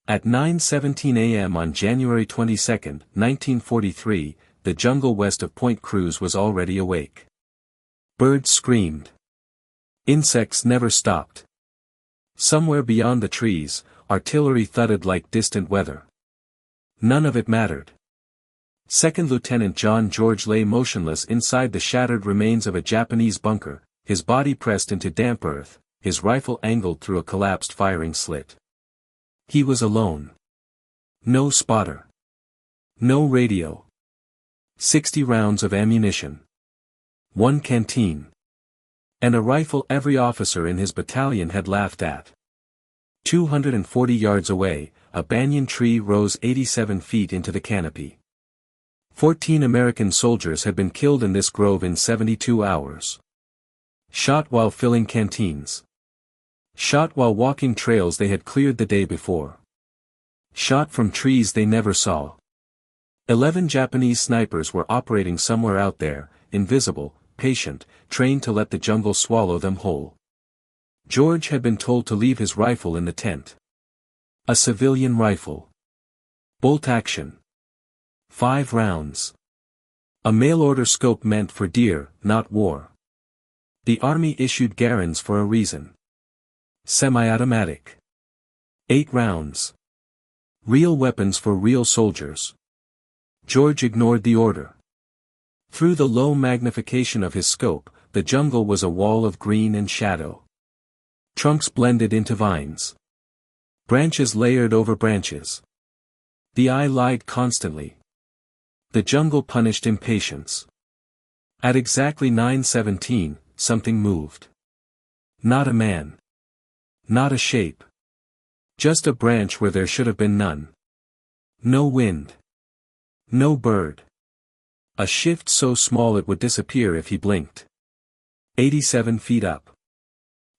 At 9:17 a.m. on January 22, 1943, the jungle west of Point Cruz was already awake. Birds screamed. Insects never stopped. Somewhere beyond the trees, artillery thudded like distant weather. None of it mattered. Second Lieutenant John George lay motionless inside the shattered remains of a Japanese bunker, his body pressed into damp earth, his rifle angled through a collapsed firing slit. He was alone. No spotter. No radio. 60 rounds of ammunition. 1 canteen. And a rifle every officer in his battalion had laughed at. 240 yards away, a banyan tree rose 87 feet into the canopy. 14 American soldiers had been killed in this grove in 72 hours. Shot while filling canteens. Shot while walking trails they had cleared the day before. Shot from trees they never saw. 11 Japanese snipers were operating somewhere out there, invisible, patient, trained to let the jungle swallow them whole. George had been told to leave his rifle in the tent. A civilian rifle. Bolt action. 5 rounds. A mail-order scope meant for deer, not war. The army issued Garins for a reason. Semi-automatic. 8 rounds. Real weapons for real soldiers. George ignored the order. Through the low magnification of his scope, the jungle was a wall of green and shadow. Trunks blended into vines. Branches layered over branches. The eye lied constantly. The jungle punished impatience. At exactly 9:17, something moved. Not a man. Not a shape. Just a branch where there should have been none. No wind. No bird. A shift so small it would disappear if he blinked. 87 feet up.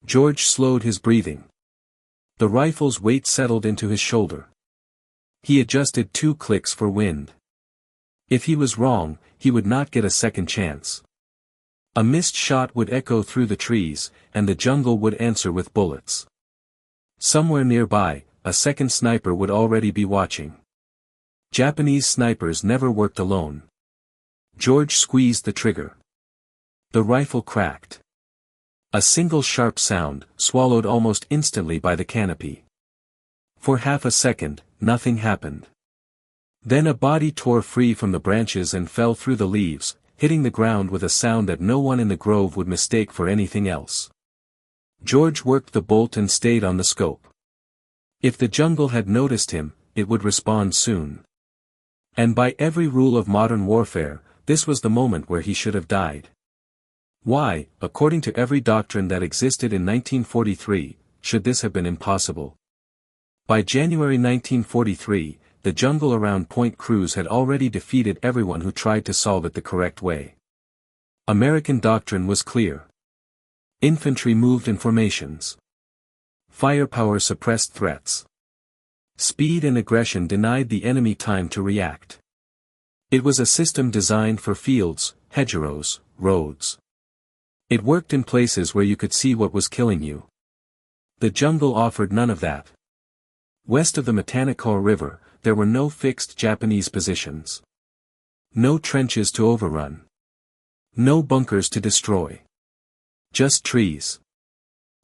George slowed his breathing. The rifle's weight settled into his shoulder. He adjusted 2 clicks for wind. If he was wrong, he would not get a second chance. A missed shot would echo through the trees, and the jungle would answer with bullets. Somewhere nearby, a second sniper would already be watching. Japanese snipers never worked alone. George squeezed the trigger. The rifle cracked. A single sharp sound, swallowed almost instantly by the canopy. For half a second, nothing happened. Then a body tore free from the branches and fell through the leaves, hitting the ground with a sound that no one in the grove would mistake for anything else. George worked the bolt and stayed on the scope. If the jungle had noticed him, it would respond soon. And by every rule of modern warfare, this was the moment where he should have died. Why, according to every doctrine that existed in 1943, should this have been impossible? By January 1943, the jungle around Point Cruz had already defeated everyone who tried to solve it the correct way. American doctrine was clear. Infantry moved in formations. Firepower suppressed threats. Speed and aggression denied the enemy time to react. It was a system designed for fields, hedgerows, roads. It worked in places where you could see what was killing you. The jungle offered none of that. West of the Matanicaw River, there were no fixed Japanese positions. No trenches to overrun. No bunkers to destroy. Just trees.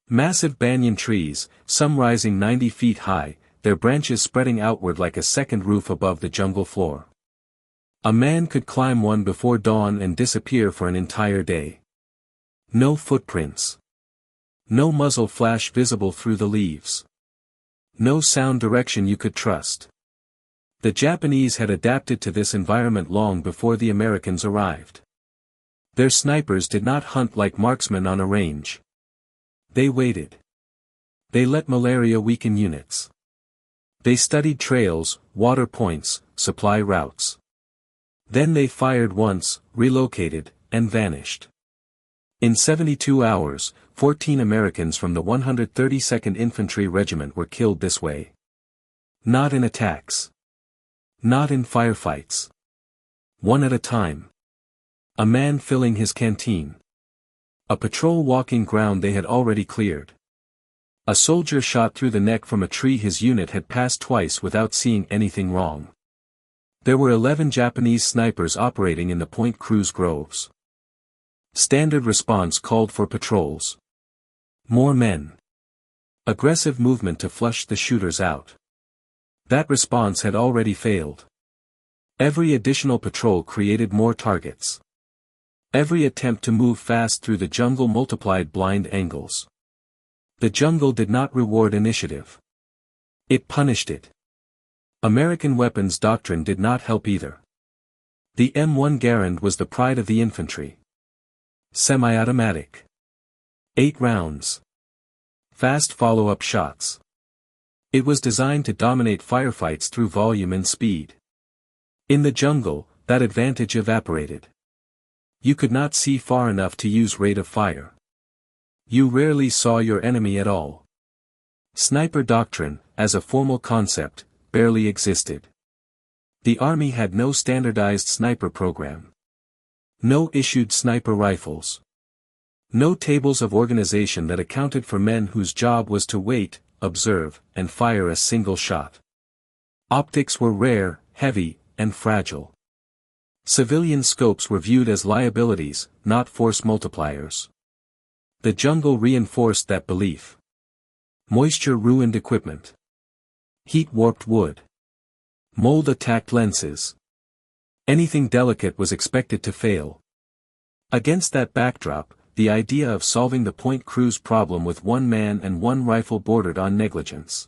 Massive banyan trees, some rising 90 feet high, their branches spreading outward like a second roof above the jungle floor. A man could climb one before dawn and disappear for an entire day. No footprints. No muzzle flash visible through the leaves. No sound direction you could trust. The Japanese had adapted to this environment long before the Americans arrived. Their snipers did not hunt like marksmen on a range. They waited. They let malaria weaken units. They studied trails, water points, supply routes. Then they fired once, relocated, and vanished. In 72 hours, 14 Americans from the 132nd Infantry Regiment were killed this way. Not in attacks. Not in firefights. One at a time. A man filling his canteen. A patrol walking ground they had already cleared. A soldier shot through the neck from a tree his unit had passed twice without seeing anything wrong. There were 11 Japanese snipers operating in the Point Cruz groves. Standard response called for patrols. More men. Aggressive movement to flush the shooters out. That response had already failed. Every additional patrol created more targets. Every attempt to move fast through the jungle multiplied blind angles. The jungle did not reward initiative. It punished it. American weapons doctrine did not help either. The M1 Garand was the pride of the infantry. Semi-automatic. 8 rounds. Fast follow-up shots. It was designed to dominate firefights through volume and speed. In the jungle, that advantage evaporated. You could not see far enough to use rate of fire. You rarely saw your enemy at all. Sniper doctrine, as a formal concept, barely existed. The army had no standardized sniper program. No issued sniper rifles. No tables of organization that accounted for men whose job was to wait, observe, and fire a single shot. Optics were rare, heavy, and fragile. Civilian scopes were viewed as liabilities, not force multipliers. The jungle reinforced that belief. Moisture ruined equipment. Heat warped wood. Mold attacked lenses. Anything delicate was expected to fail. Against that backdrop, the idea of solving the Point Cruz problem with one man and one rifle bordered on negligence.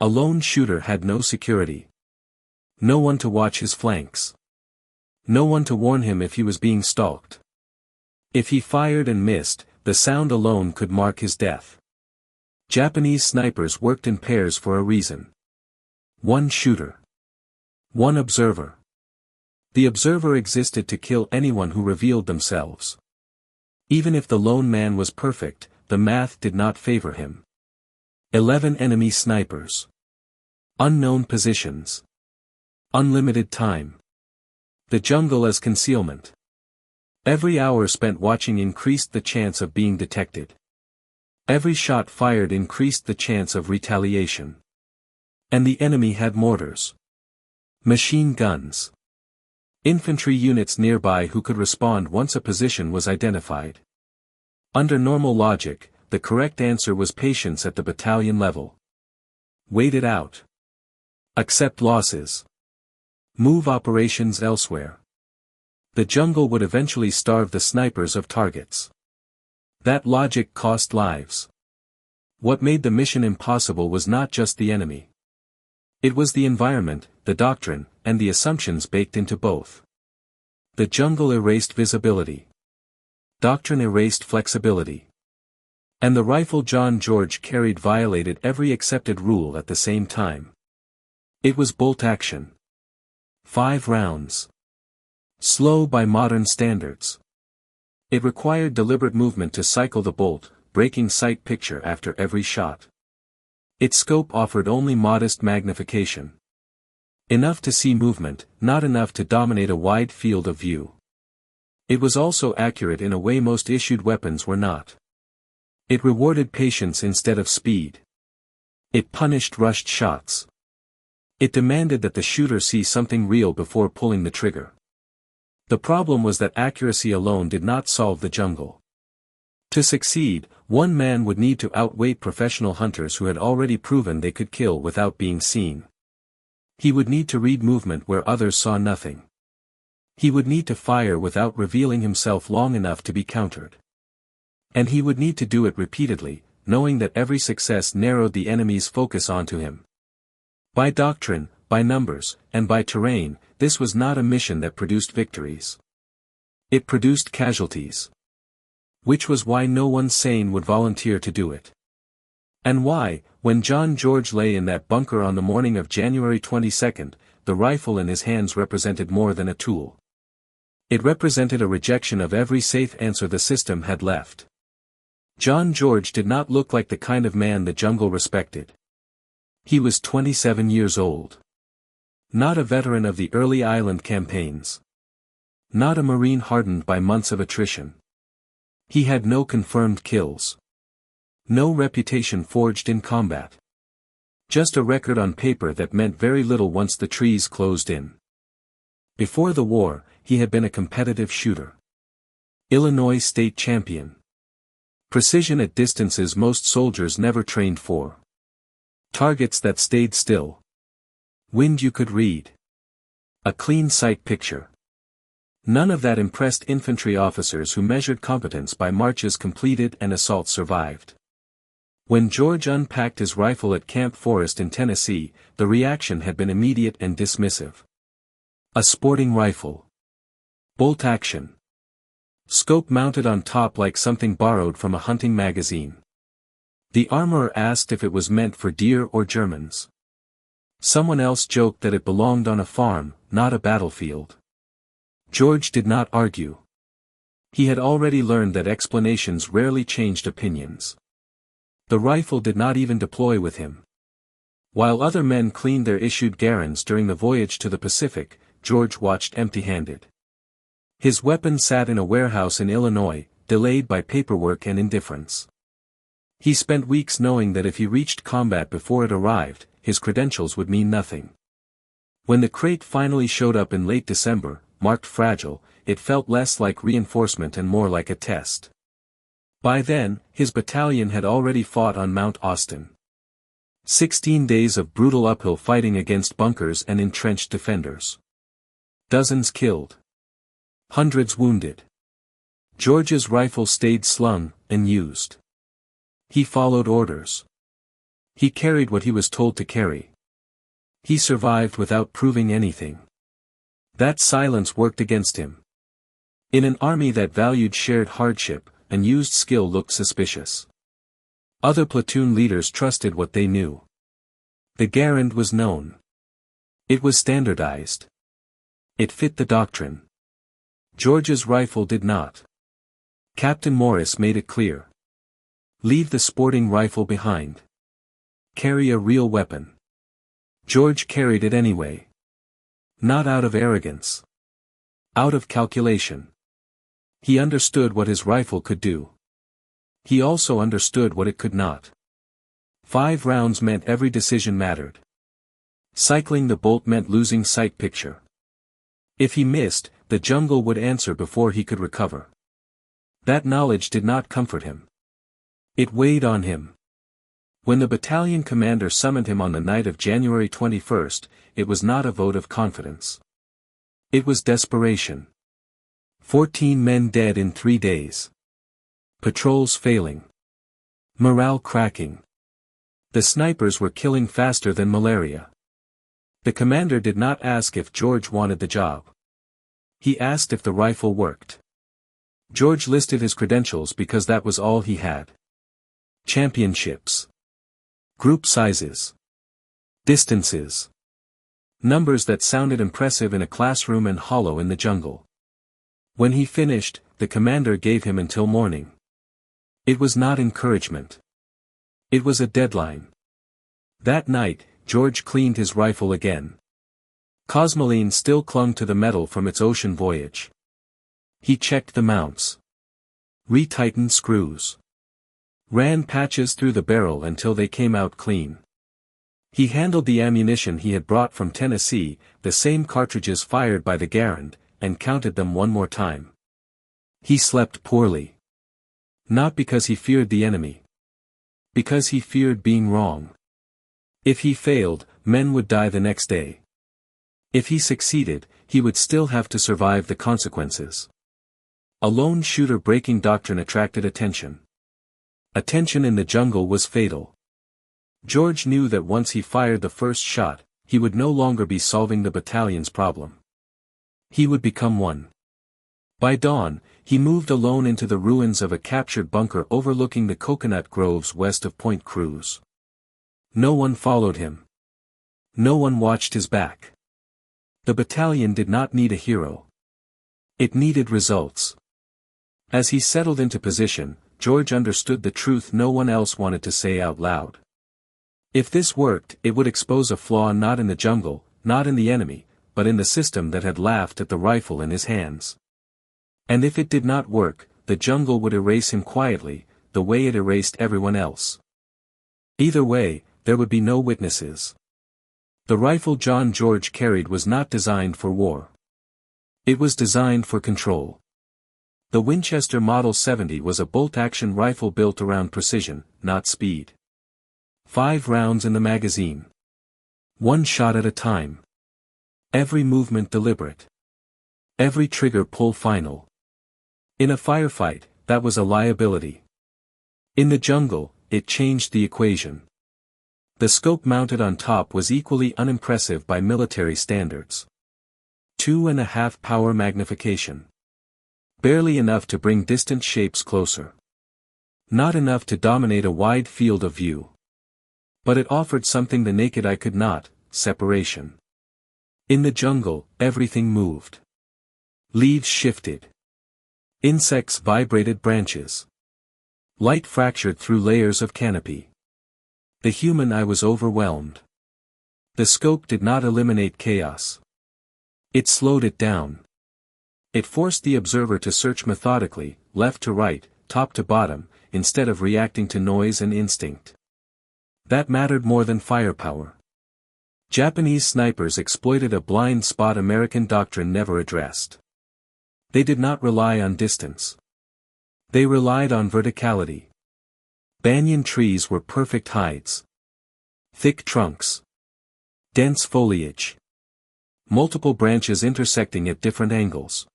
A lone shooter had no security. No one to watch his flanks. No one to warn him if he was being stalked. If he fired and missed, the sound alone could mark his death. Japanese snipers worked in pairs for a reason. One shooter. One observer. The observer existed to kill anyone who revealed themselves. Even if the lone man was perfect, the math did not favor him. 11 enemy snipers. Unknown positions. Unlimited time. The jungle as concealment. Every hour spent watching increased the chance of being detected. Every shot fired increased the chance of retaliation. And the enemy had mortars. Machine guns. Infantry units nearby who could respond once a position was identified. Under normal logic, the correct answer was patience at the battalion level. Wait it out. Accept losses. Move operations elsewhere. The jungle would eventually starve the snipers of targets. That logic cost lives. What made the mission impossible was not just the enemy. It was the environment, the doctrine, and the assumptions baked into both. The jungle erased visibility. Doctrine erased flexibility. And the rifle John George carried violated every accepted rule at the same time. It was bolt action. 5 rounds. Slow by modern standards. It required deliberate movement to cycle the bolt, breaking sight picture after every shot. Its scope offered only modest magnification. Enough to see movement, not enough to dominate a wide field of view. It was also accurate in a way most issued weapons were not. It rewarded patience instead of speed. It punished rushed shots. It demanded that the shooter see something real before pulling the trigger. The problem was that accuracy alone did not solve the jungle. To succeed, one man would need to outweigh professional hunters who had already proven they could kill without being seen. He would need to read movement where others saw nothing. He would need to fire without revealing himself long enough to be countered. And he would need to do it repeatedly, knowing that every success narrowed the enemy's focus onto him. By doctrine, by numbers, and by terrain, this was not a mission that produced victories. It produced casualties. Which was why no one sane would volunteer to do it. And why, when John George lay in that bunker on the morning of January 22, the rifle in his hands represented more than a tool. It represented a rejection of every safe answer the system had left. John George did not look like the kind of man the jungle respected. He was 27 years old. Not a veteran of the early island campaigns. Not a Marine hardened by months of attrition. He had no confirmed kills. No reputation forged in combat. Just a record on paper that meant very little once the trees closed in. Before the war, he had been a competitive shooter. Illinois state champion. Precision at distances most soldiers never trained for. Targets that stayed still. Wind you could read. A clean sight picture. None of that impressed infantry officers who measured competence by marches completed and assaults survived. When George unpacked his rifle at Camp Forest in Tennessee, the reaction had been immediate and dismissive. A sporting rifle. Bolt action. Scope mounted on top like something borrowed from a hunting magazine. The armorer asked if it was meant for deer or Germans. Someone else joked that it belonged on a farm, not a battlefield. George did not argue. He had already learned that explanations rarely changed opinions. The rifle did not even deploy with him. While other men cleaned their issued garrons during the voyage to the Pacific, George watched empty-handed. His weapon sat in a warehouse in Illinois, delayed by paperwork and indifference. He spent weeks knowing that if he reached combat before it arrived, his credentials would mean nothing. When the crate finally showed up in late December, marked fragile, it felt less like reinforcement and more like a test. By then, his battalion had already fought on Mount Austin. 16 days of brutal uphill fighting against bunkers and entrenched defenders. Dozens killed. Hundreds wounded. George's rifle stayed slung, unused. He followed orders. He carried what he was told to carry. He survived without proving anything. That silence worked against him. In an army that valued shared hardship, unused skill looked suspicious. Other platoon leaders trusted what they knew. The garand was known. It was standardized. It fit the doctrine. George's rifle did not. Captain Morris made it clear. Leave the sporting rifle behind. Carry a real weapon. George carried it anyway. Not out of arrogance. Out of calculation. He understood what his rifle could do. He also understood what it could not. 5 rounds meant every decision mattered. Cycling the bolt meant losing sight picture. If he missed, the jungle would answer before he could recover. That knowledge did not comfort him. It weighed on him. When the battalion commander summoned him on the night of January 21st, it was not a vote of confidence. It was desperation. 14 men dead in 3 days. Patrols failing. Morale cracking. The snipers were killing faster than malaria. The commander did not ask if George wanted the job. He asked if the rifle worked. George listed his credentials because that was all he had. Championships. Group sizes. Distances. Numbers that sounded impressive in a classroom and hollow in the jungle. When he finished, the commander gave him until morning. It was not encouragement. It was a deadline. That night, George cleaned his rifle again. Cosmoline still clung to the metal from its ocean voyage. He checked the mounts. Retightened screws. Ran patches through the barrel until they came out clean. He handled the ammunition he had brought from Tennessee, the same cartridges fired by the garand, and counted them one more time. He slept poorly. Not because he feared the enemy. Because he feared being wrong. If he failed, men would die the next day. If he succeeded, he would still have to survive the consequences. A lone shooter breaking doctrine attracted attention. Attention in the jungle was fatal. George knew that once he fired the first shot, he would no longer be solving the battalion's problem. He would become one. By dawn, he moved alone into the ruins of a captured bunker overlooking the coconut groves west of Point Cruz. No one followed him. No one watched his back. The battalion did not need a hero. It needed results. As he settled into position, George understood the truth no one else wanted to say out loud. If this worked, it would expose a flaw not in the jungle, not in the enemy, but in the system that had laughed at the rifle in his hands. And if it did not work, the jungle would erase him quietly, the way it erased everyone else. Either way, there would be no witnesses. The rifle John George carried was not designed for war. It was designed for control. The Winchester Model 70 was a bolt-action rifle built around precision, not speed. 5 rounds in the magazine. 1 shot at a time. Every movement deliberate. Every trigger pull final. In a firefight, that was a liability. In the jungle, it changed the equation. The scope mounted on top was equally unimpressive by military standards. 2.5 power magnification. Barely enough to bring distant shapes closer. Not enough to dominate a wide field of view. But it offered something the naked eye could not: separation. In the jungle, everything moved. Leaves shifted. Insects vibrated branches. Light fractured through layers of canopy. The human eye was overwhelmed. The scope did not eliminate chaos. It slowed it down. It forced the observer to search methodically, left to right, top to bottom, instead of reacting to noise and instinct. That mattered more than firepower. Japanese snipers exploited a blind spot American doctrine never addressed. They did not rely on distance. They relied on verticality. Banyan trees were perfect hides. Thick trunks. Dense foliage. Multiple branches intersecting at different angles.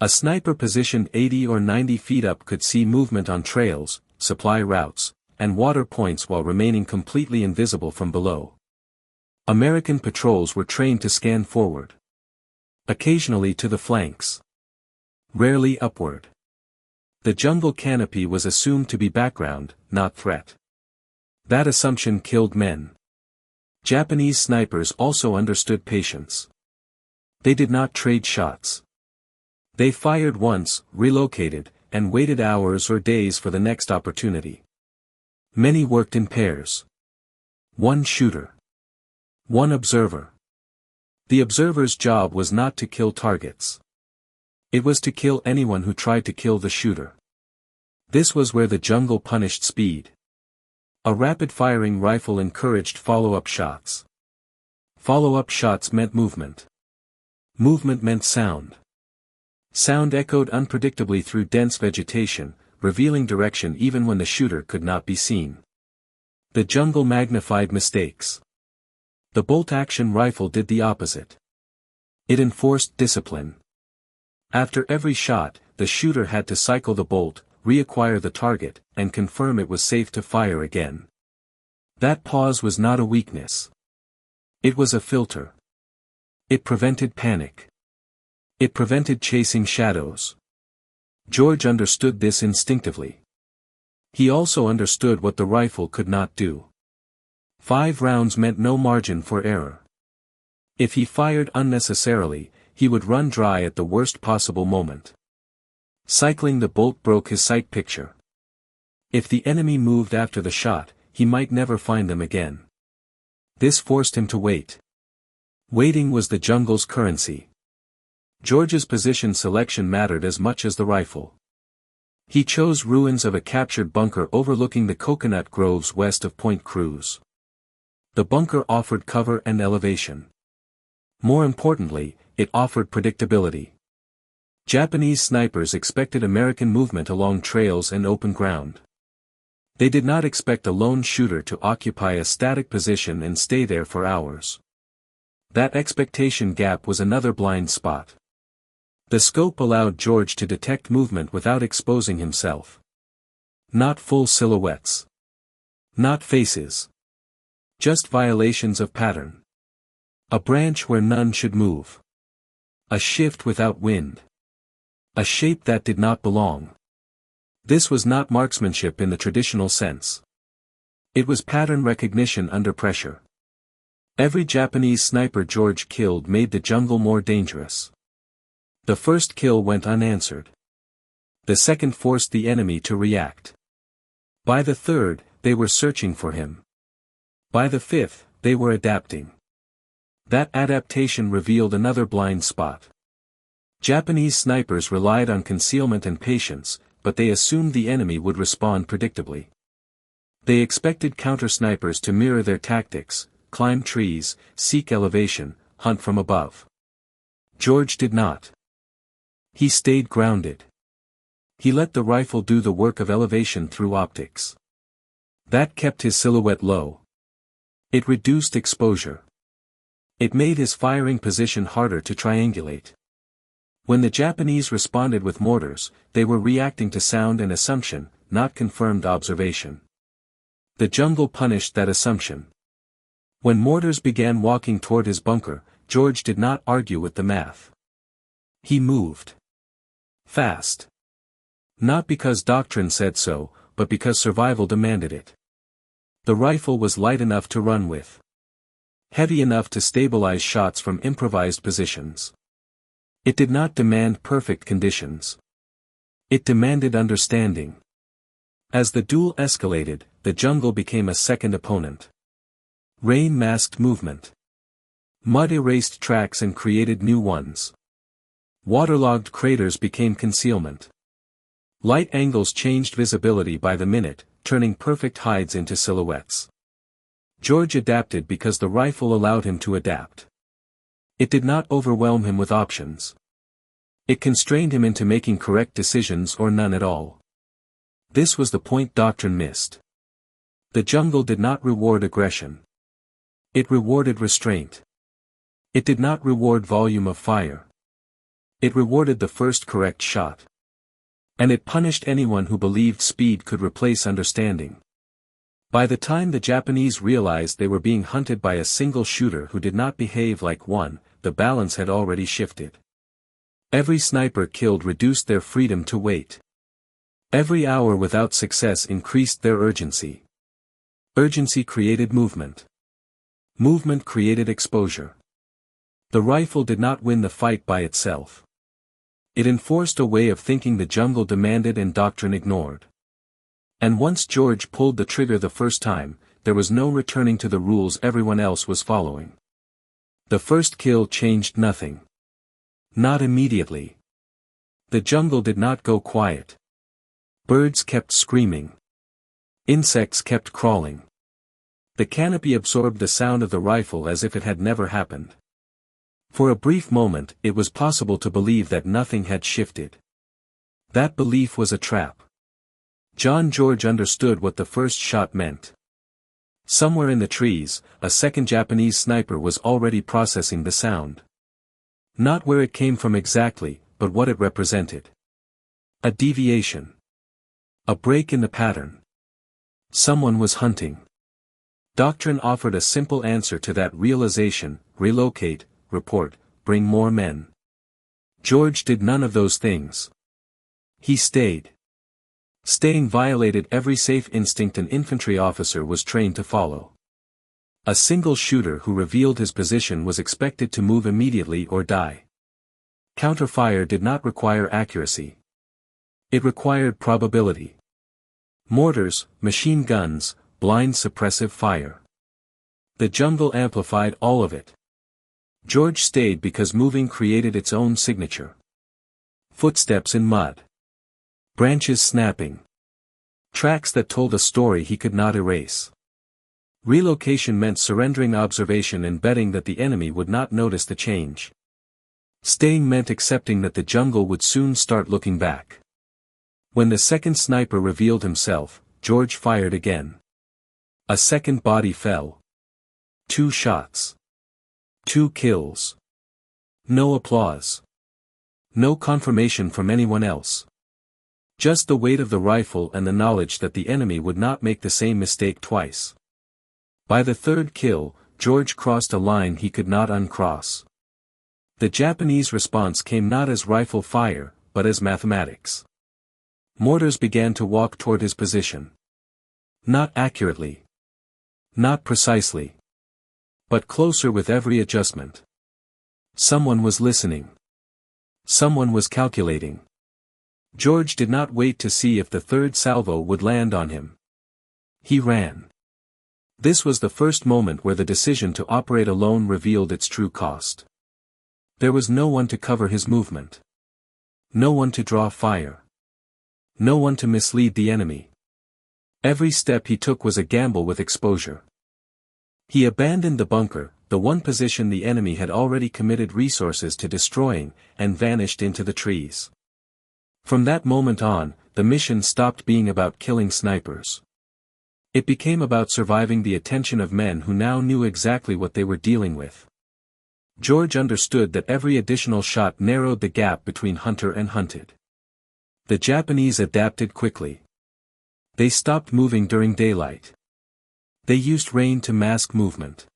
A sniper positioned 80 or 90 feet up could see movement on trails, supply routes, and water points while remaining completely invisible from below. American patrols were trained to scan forward. Occasionally to the flanks. Rarely upward. The jungle canopy was assumed to be background, not threat. That assumption killed men. Japanese snipers also understood patience. They did not trade shots. They fired once, relocated, and waited hours or days for the next opportunity. Many worked in pairs. 1 shooter. 1 observer. The observer's job was not to kill targets. It was to kill anyone who tried to kill the shooter. This was where the jungle punished speed. A rapid-firing rifle encouraged follow-up shots. Follow-up shots meant movement. Movement meant sound. Sound echoed unpredictably through dense vegetation, revealing direction even when the shooter could not be seen. The jungle magnified mistakes. The bolt-action rifle did the opposite. It enforced discipline. After every shot, the shooter had to cycle the bolt, reacquire the target, and confirm it was safe to fire again. That pause was not a weakness. It was a filter. It prevented panic. It prevented chasing shadows. George understood this instinctively. He also understood what the rifle could not do. 5 rounds meant no margin for error. If he fired unnecessarily, he would run dry at the worst possible moment. Cycling the bolt broke his sight picture. If the enemy moved after the shot, he might never find them again. This forced him to wait. Waiting was the jungle's currency. George's position selection mattered as much as the rifle. He chose ruins of a captured bunker overlooking the coconut groves west of Point Cruz. The bunker offered cover and elevation. More importantly, it offered predictability. Japanese snipers expected American movement along trails and open ground. They did not expect a lone shooter to occupy a static position and stay there for hours. That expectation gap was another blind spot. The scope allowed George to detect movement without exposing himself. Not full silhouettes. Not faces. Just violations of pattern. A branch where none should move. A shift without wind. A shape that did not belong. This was not marksmanship in the traditional sense. It was pattern recognition under pressure. Every Japanese sniper George killed made the jungle more dangerous. The first kill went unanswered. The second forced the enemy to react. By the third, they were searching for him. By the fifth, they were adapting. That adaptation revealed another blind spot. Japanese snipers relied on concealment and patience, but they assumed the enemy would respond predictably. They expected counter-snipers to mirror their tactics, climb trees, seek elevation, hunt from above. George did not. He stayed grounded. He let the rifle do the work of elevation through optics. That kept his silhouette low. It reduced exposure. It made his firing position harder to triangulate. When the Japanese responded with mortars, they were reacting to sound and assumption, not confirmed observation. The jungle punished that assumption. When mortars began walking toward his bunker, George did not argue with the math. He moved fast. Not because doctrine said so, but because survival demanded it. The rifle was light enough to run with. Heavy enough to stabilize shots from improvised positions. It did not demand perfect conditions. It demanded understanding. As the duel escalated, the jungle became a second opponent. Rain masked movement. Mud erased tracks and created new ones. Waterlogged craters became concealment. Light angles changed visibility by the minute, turning perfect hides into silhouettes. George adapted because the rifle allowed him to adapt. It did not overwhelm him with options. It constrained him into making correct decisions or none at all. This was the point doctrine missed. The jungle did not reward aggression. It rewarded restraint. It did not reward volume of fire. It rewarded the first correct shot. And it punished anyone who believed speed could replace understanding. By the time the Japanese realized they were being hunted by a single shooter who did not behave like one, the balance had already shifted. Every sniper killed reduced their freedom to wait. Every hour without success increased their urgency. Urgency created movement. Movement created exposure. The rifle did not win the fight by itself. It enforced a way of thinking the jungle demanded and doctrine ignored. And once George pulled the trigger the first time, there was no returning to the rules everyone else was following. The first kill changed nothing. Not immediately. The jungle did not go quiet. Birds kept screaming. Insects kept crawling. The canopy absorbed the sound of the rifle as if it had never happened. For a brief moment, it was possible to believe that nothing had shifted. That belief was a trap. John George understood what the first shot meant. Somewhere in the trees, a second Japanese sniper was already processing the sound. Not where it came from exactly, but what it represented. A deviation. A break in the pattern. Someone was hunting. Doctrine offered a simple answer to that realization: relocate, report, bring more men. George did none of those things. He stayed. Staying violated every safe instinct an infantry officer was trained to follow. A single shooter who revealed his position was expected to move immediately or die. Counterfire did not require accuracy. It required probability. Mortars, machine guns, blind suppressive fire. The jungle amplified all of it. George stayed because moving created its own signature. Footsteps in mud. Branches snapping. Tracks that told a story he could not erase. Relocation meant surrendering observation and betting that the enemy would not notice the change. Staying meant accepting that the jungle would soon start looking back. When the second sniper revealed himself, George fired again. A second body fell. 2 shots. 2 kills. No applause. No confirmation from anyone else. Just the weight of the rifle and the knowledge that the enemy would not make the same mistake twice. By the third kill, George crossed a line he could not uncross. The Japanese response came not as rifle fire, but as mathematics. Mortars began to walk toward his position. Not accurately. Not precisely. But closer with every adjustment. Someone was listening. Someone was calculating. George did not wait to see if the third salvo would land on him. He ran. This was the first moment where the decision to operate alone revealed its true cost. There was no one to cover his movement. No one to draw fire. No one to mislead the enemy. Every step he took was a gamble with exposure. He abandoned the bunker, the one position the enemy had already committed resources to destroying, and vanished into the trees. From that moment on, the mission stopped being about killing snipers. It became about surviving the attention of men who now knew exactly what they were dealing with. George understood that every additional shot narrowed the gap between hunter and hunted. The Japanese adapted quickly. They stopped moving during daylight. They used rain to mask movement.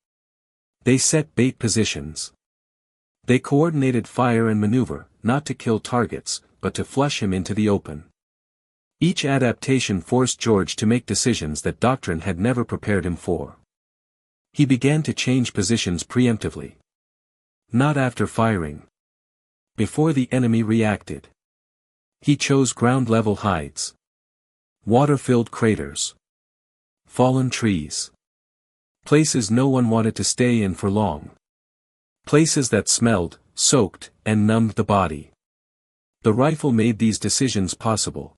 They set bait positions. They coordinated fire and maneuver, not to kill targets, but to flush him into the open. Each adaptation forced George to make decisions that doctrine had never prepared him for. He began to change positions preemptively. Not after firing. Before the enemy reacted. He chose ground-level hides. Water-filled craters. Fallen trees. Places no one wanted to stay in for long. Places that smelled, soaked, and numbed the body. The rifle made these decisions possible.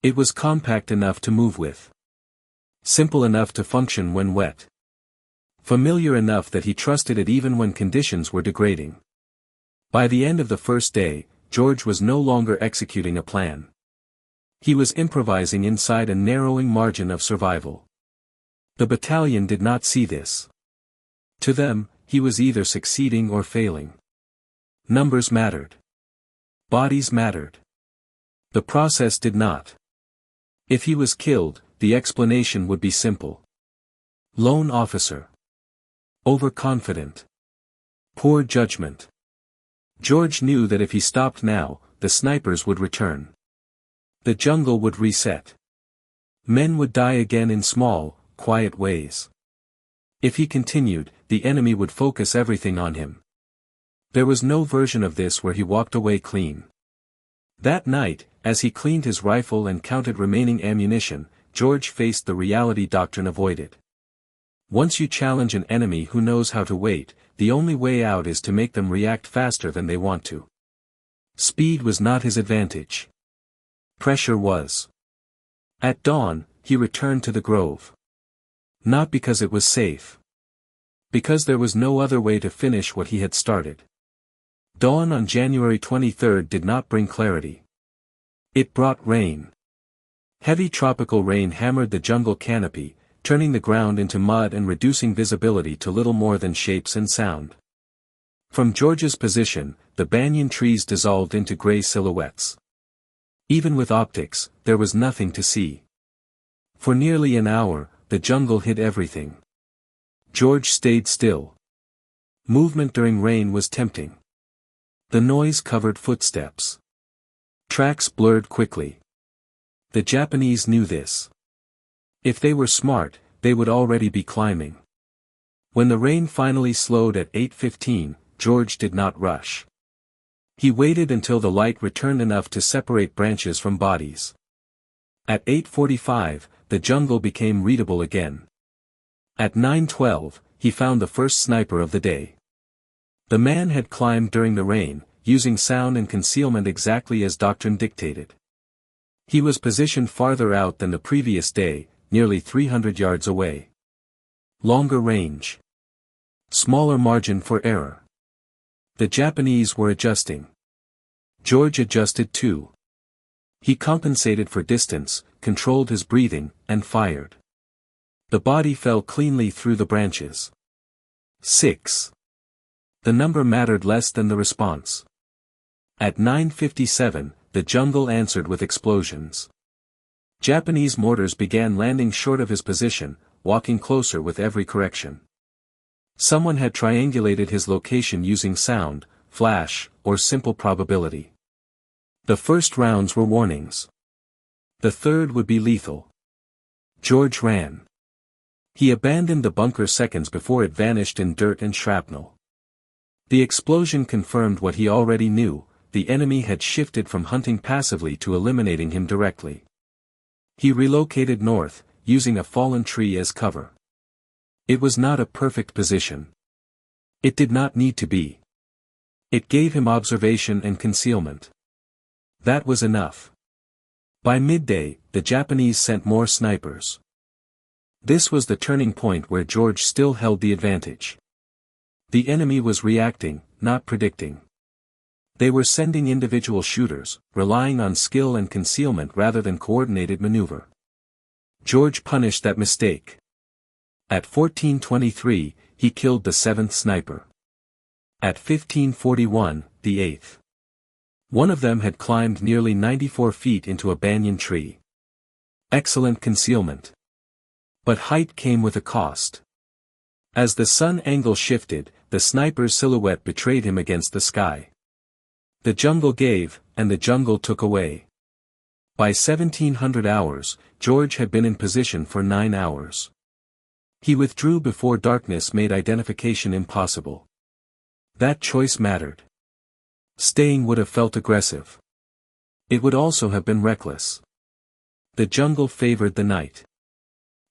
It was compact enough to move with. Simple enough to function when wet. Familiar enough that he trusted it even when conditions were degrading. By the end of the first day, George was no longer executing a plan. He was improvising inside a narrowing margin of survival. The battalion did not see this. To them, he was either succeeding or failing. Numbers mattered. Bodies mattered. The process did not. If he was killed, the explanation would be simple. Lone officer. Overconfident. Poor judgment. George knew that if he stopped now, the snipers would return. The jungle would reset. Men would die again in small, quiet ways. If he continued, the enemy would focus everything on him. There was no version of this where he walked away clean. That night, as he cleaned his rifle and counted remaining ammunition, George faced the reality doctrine avoided. Once you challenge an enemy who knows how to wait, the only way out is to make them react faster than they want to. Speed was not his advantage. Pressure was. At dawn, he returned to the grove. Not because it was safe. Because there was no other way to finish what he had started. Dawn on January 23 did not bring clarity. It brought rain. Heavy tropical rain hammered the jungle canopy, turning the ground into mud and reducing visibility to little more than shapes and sound. From George's position, the banyan trees dissolved into gray silhouettes. Even with optics, there was nothing to see. For nearly an hour, the jungle hid everything. George stayed still. Movement during rain was tempting. The noise covered footsteps. Tracks blurred quickly. The Japanese knew this. If they were smart, they would already be climbing. When the rain finally slowed at 8:15, George did not rush. He waited until the light returned enough to separate branches from bodies. At 8:45, the jungle became readable again. At 9:12, he found the first sniper of the day. The man had climbed during the rain, using sound and concealment exactly as doctrine dictated. He was positioned farther out than the previous day, nearly 300 yards away. Longer range. Smaller margin for error. The Japanese were adjusting. George adjusted too. He compensated for distance, controlled his breathing, and fired. The body fell cleanly through the branches. 6. The number mattered less than the response. At 9:57, the jungle answered with explosions. Japanese mortars began landing short of his position, walking closer with every correction. Someone had triangulated his location using sound, flash, or simple probability. The first rounds were warnings. The third would be lethal. George ran. He abandoned the bunker seconds before it vanished in dirt and shrapnel. The explosion confirmed what he already knew: the enemy had shifted from hunting passively to eliminating him directly. He relocated north, using a fallen tree as cover. It was not a perfect position. It did not need to be. It gave him observation and concealment. That was enough. By midday, the Japanese sent more snipers. This was the turning point where George still held the advantage. The enemy was reacting, not predicting. They were sending individual shooters, relying on skill and concealment rather than coordinated maneuver. George punished that mistake. At 14:23, he killed the 7th sniper. At 15:41, the 8th. One of them had climbed nearly 94 feet into a banyan tree. Excellent concealment. But height came with a cost. As the sun angle shifted, the sniper's silhouette betrayed him against the sky. The jungle gave, and the jungle took away. By 1700 hours, George had been in position for 9 hours. He withdrew before darkness made identification impossible. That choice mattered. Staying would have felt aggressive. It would also have been reckless. The jungle favored the night.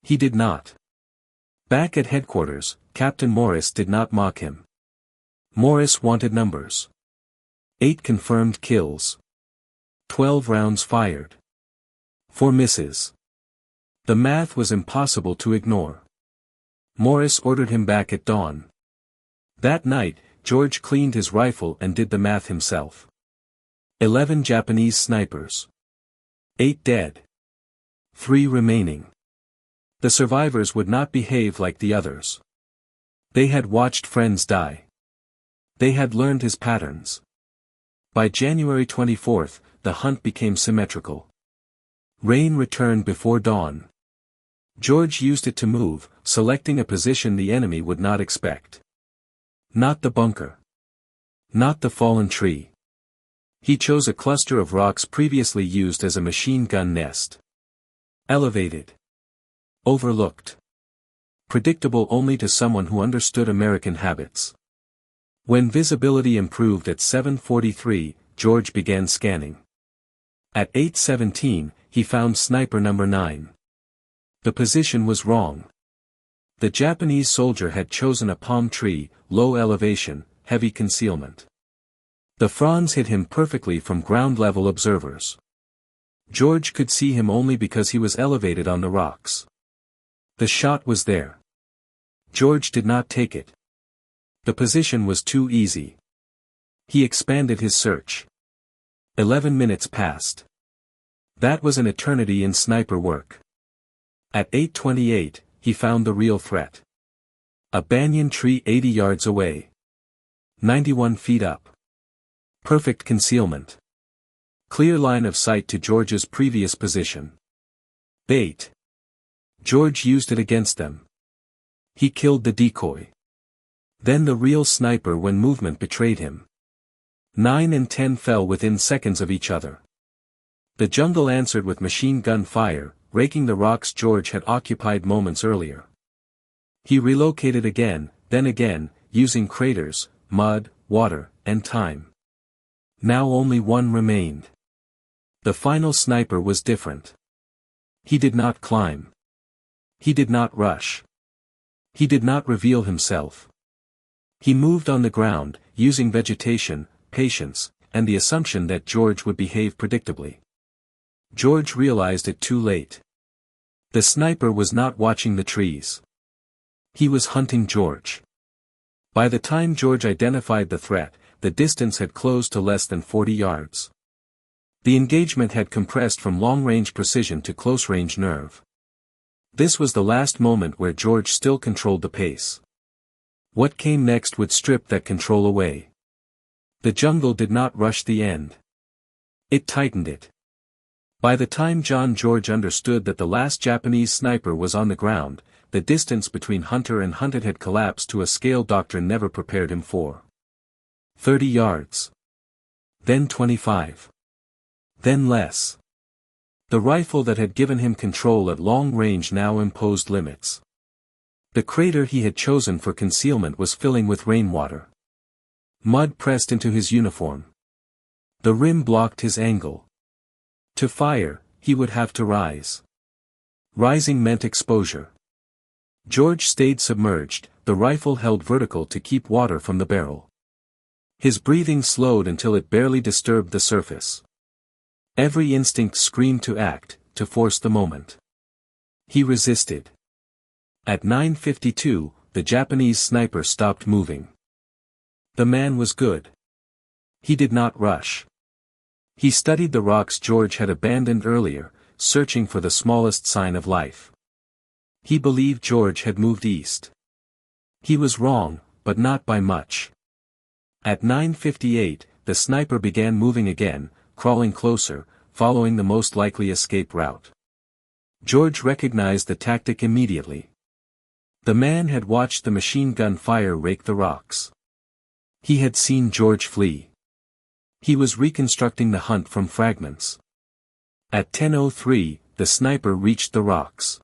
He did not. Back at headquarters, Captain Morris did not mock him. Morris wanted numbers. 8 confirmed kills. 12 rounds fired. 4 misses. The math was impossible to ignore. Morris ordered him back at dawn. That night, George cleaned his rifle and did the math himself. 11 Japanese snipers. 8 dead. 3 remaining. The survivors would not behave like the others. They had watched friends die. They had learned his patterns. By January 24th, the hunt became symmetrical. Rain returned before dawn. George used it to move, selecting a position the enemy would not expect. Not the bunker. Not the fallen tree. He chose a cluster of rocks previously used as a machine gun nest. Elevated. Overlooked. Predictable only to someone who understood American habits. When visibility improved at 7:43, George began scanning. At 8:17, he found sniper number 9. The position was wrong. The Japanese soldier had chosen a palm tree, low elevation, heavy concealment. The fronds hid him perfectly from ground-level observers. George could see him only because he was elevated on the rocks. The shot was there. George did not take it. The position was too easy. He expanded his search. 11 minutes passed. That was an eternity in sniper work. At 8:28, he found the real threat. A banyan tree 80 yards away. 91 feet up. Perfect concealment. Clear line of sight to George's previous position. Bait. George used it against them. He killed the decoy. Then the real sniper when movement betrayed him. 9 and 10 fell within seconds of each other. The jungle answered with machine gun fire, raking the rocks George had occupied moments earlier. He relocated again, then again, using craters, mud, water, and time. Now only one remained. The final sniper was different. He did not climb. He did not rush. He did not reveal himself. He moved on the ground, using vegetation, patience, and the assumption that George would behave predictably. George realized it too late. The sniper was not watching the trees. He was hunting George. By the time George identified the threat, the distance had closed to less than 40 yards. The engagement had compressed from long-range precision to close-range nerve. This was the last moment where George still controlled the pace. What came next would strip that control away. The jungle did not rush the end. It tightened it. By the time John George understood that the last Japanese sniper was on the ground, the distance between hunter and hunted had collapsed to a scale doctrine never prepared him for. 30 yards. Then 25. Then less. The rifle that had given him control at long range now imposed limits. The crater he had chosen for concealment was filling with rainwater. Mud pressed into his uniform. The rim blocked his angle. To fire, he would have to rise. Rising meant exposure. George stayed submerged, the rifle held vertical to keep water from the barrel. His breathing slowed until it barely disturbed the surface. Every instinct screamed to act, to force the moment. He resisted. At 9:52, the Japanese sniper stopped moving. The man was good. He did not rush. He studied the rocks George had abandoned earlier, searching for the smallest sign of life. He believed George had moved east. He was wrong, but not by much. At 9:58, the sniper began moving again, crawling closer, following the most likely escape route. George recognized the tactic immediately. The man had watched the machine gun fire rake the rocks. He had seen George flee. He was reconstructing the hunt from fragments. At 10:03, the sniper reached the rocks.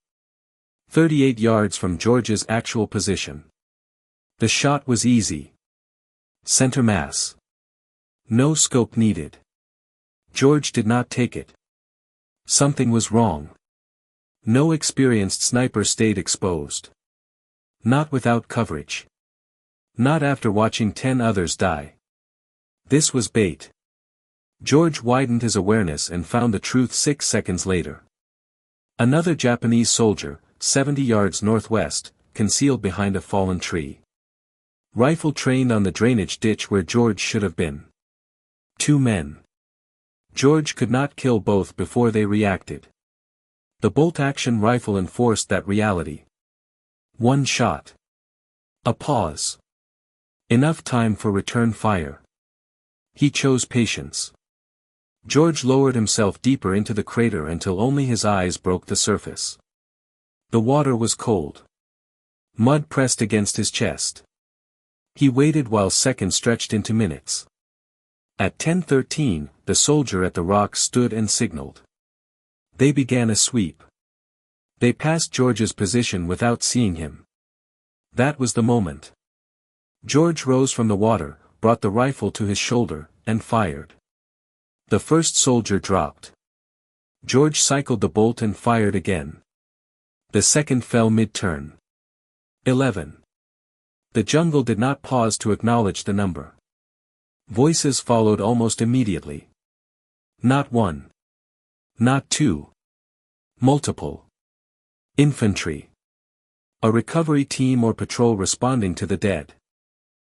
38 yards from George's actual position. The shot was easy. Center mass. No scope needed. George did not take it. Something was wrong. No experienced sniper stayed exposed. Not without coverage. Not after watching 10 others die. This was bait. George widened his awareness and found the truth 6 seconds later. Another Japanese soldier, 70 yards northwest, concealed behind a fallen tree. Rifle trained on the drainage ditch where George should have been. 2 men. George could not kill both before they reacted. The bolt-action rifle enforced that reality. 1 shot. A pause. Enough time for return fire. He chose patience. George lowered himself deeper into the crater until only his eyes broke the surface. The water was cold. Mud pressed against his chest. He waited while seconds stretched into minutes. At 10:13, the soldier at the rock stood and signaled. They began a sweep. They passed George's position without seeing him. That was the moment. George rose from the water, brought the rifle to his shoulder, and fired. The first soldier dropped. George cycled the bolt and fired again. The second fell mid-turn. 11. The jungle did not pause to acknowledge the number. Voices followed almost immediately. Not 1. Not 2. Multiple. Infantry. A recovery team or patrol responding to the dead.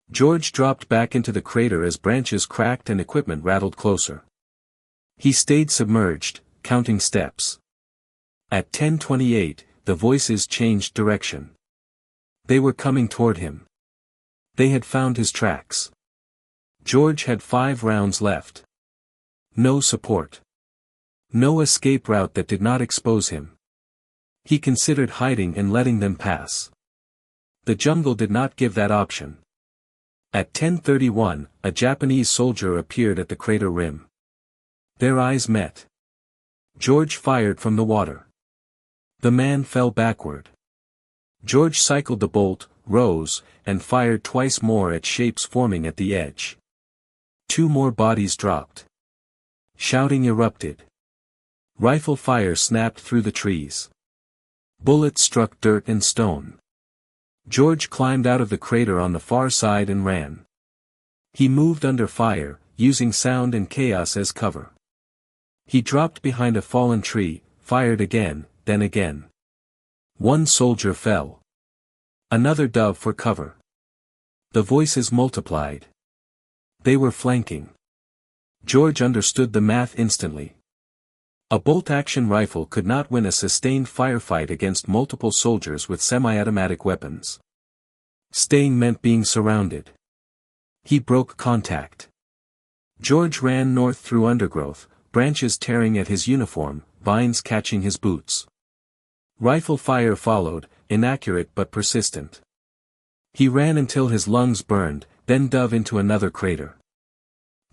George dropped back into the crater as branches cracked and equipment rattled closer. He stayed submerged, counting steps. At 10:28, the voices changed direction. They were coming toward him. They had found his tracks. George had 5 rounds left. No support. No escape route that did not expose him. He considered hiding and letting them pass. The jungle did not give that option. At 10:31, a Japanese soldier appeared at the crater rim. Their eyes met. George fired from the water. The man fell backward. George cycled the bolt, rose, and fired twice more at shapes forming at the edge. 2 more bodies dropped. Shouting erupted. Rifle fire snapped through the trees. Bullets struck dirt and stone. George climbed out of the crater on the far side and ran. He moved under fire, using sound and chaos as cover. He dropped behind a fallen tree, fired again, then again. 1 soldier fell. Another dove for cover. The voices multiplied. They were flanking. George understood the math instantly. A bolt-action rifle could not win a sustained firefight against multiple soldiers with semi-automatic weapons. Staying meant being surrounded. He broke contact. George ran north through undergrowth, branches tearing at his uniform, vines catching his boots. Rifle fire followed, inaccurate but persistent. He ran until his lungs burned, then dove into another crater.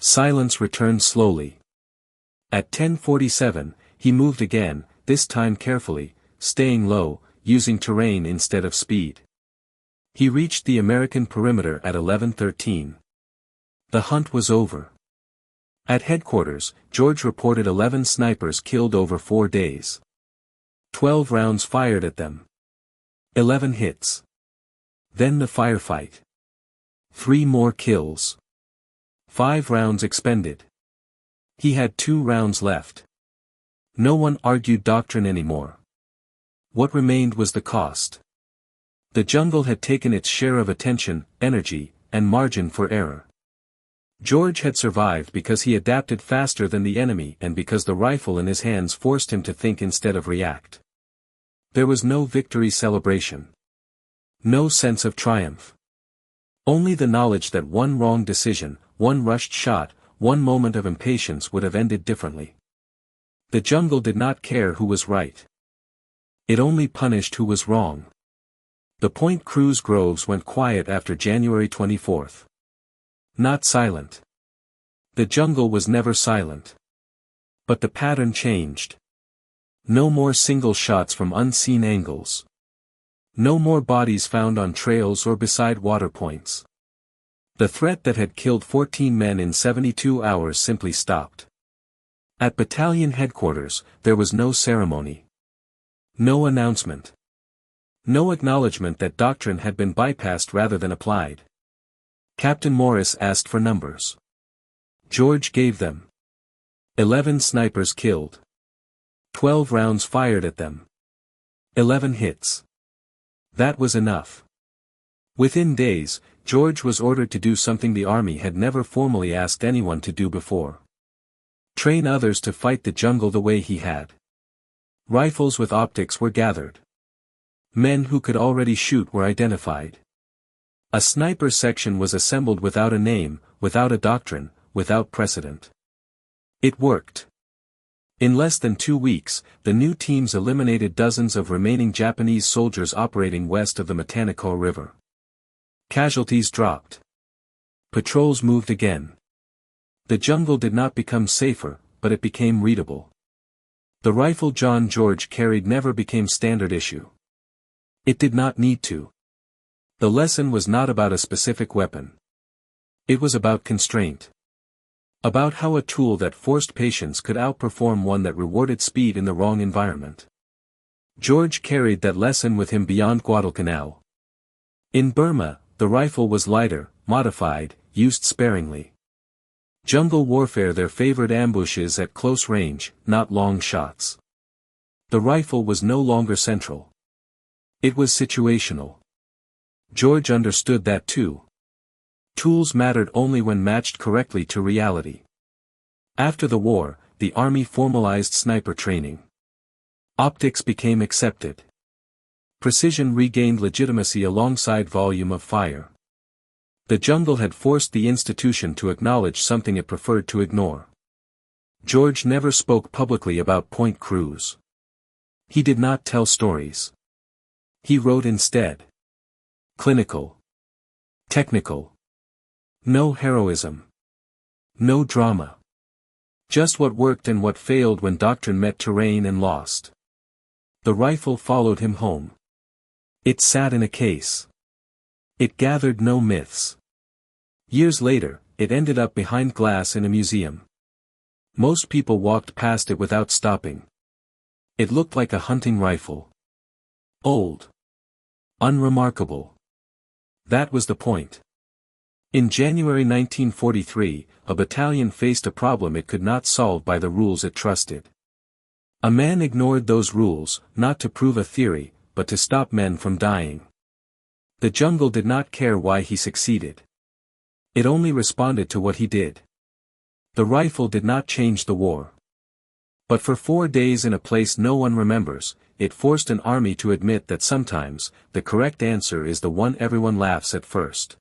Silence returned slowly. At 10:47, he moved again, this time carefully, staying low, using terrain instead of speed. He reached the American perimeter at 11:13. The hunt was over. At headquarters, George reported 11 snipers killed over 4 days. 12 rounds fired at them. 11 hits. Then the firefight. 3 more kills. 5 rounds expended. He had 2 rounds left. No one argued doctrine anymore. What remained was the cost. The jungle had taken its share of attention, energy, and margin for error. George had survived because he adapted faster than the enemy and because the rifle in his hands forced him to think instead of react. There was no victory celebration. No sense of triumph. Only the knowledge that one wrong decision, one rushed shot, one moment of impatience would have ended differently. The jungle did not care who was right. It only punished who was wrong. The Point Cruz groves went quiet after January 24. Not silent. The jungle was never silent. But the pattern changed. No more single shots from unseen angles. No more bodies found on trails or beside water points. The threat that had killed 14 men in 72 hours simply stopped. At battalion headquarters, there was no ceremony. No announcement. No acknowledgement that doctrine had been bypassed rather than applied. Captain Morris asked for numbers. George gave them. 11 snipers killed. 12 rounds fired at them. 11 hits. That was enough. Within days, George was ordered to do something the army had never formally asked anyone to do before. Train others to fight the jungle the way he had. Rifles with optics were gathered. Men who could already shoot were identified. A sniper section was assembled without a name, without a doctrine, without precedent. It worked. In less than 2 weeks, the new teams eliminated dozens of remaining Japanese soldiers operating west of the Matanico River. Casualties dropped. Patrols moved again. The jungle did not become safer, but it became readable. The rifle John George carried never became standard issue. It did not need to. The lesson was not about a specific weapon. It was about constraint. About how a tool that forced patience could outperform one that rewarded speed in the wrong environment. George carried that lesson with him beyond Guadalcanal. In Burma, the rifle was lighter, modified, used sparingly. Jungle warfare there favored ambushes at close range, not long shots. The rifle was no longer central. It was situational. George understood that too. Tools mattered only when matched correctly to reality. After the war, the army formalized sniper training. Optics became accepted. Precision regained legitimacy alongside volume of fire. The jungle had forced the institution to acknowledge something it preferred to ignore. George never spoke publicly about Point Cruz. He did not tell stories. He wrote instead. Clinical. Technical. No heroism. No drama. Just what worked and what failed when doctrine met terrain and lost. The rifle followed him home. It sat in a case. It gathered no myths. Years later, it ended up behind glass in a museum. Most people walked past it without stopping. It looked like a hunting rifle. Old. Unremarkable. That was the point. In January 1943, a battalion faced a problem it could not solve by the rules it trusted. A man ignored those rules, not to prove a theory, but to stop men from dying. The jungle did not care why he succeeded. It only responded to what he did. The rifle did not change the war. But for 4 days in a place no one remembers, it forced an army to admit that sometimes, the correct answer is the one everyone laughs at first.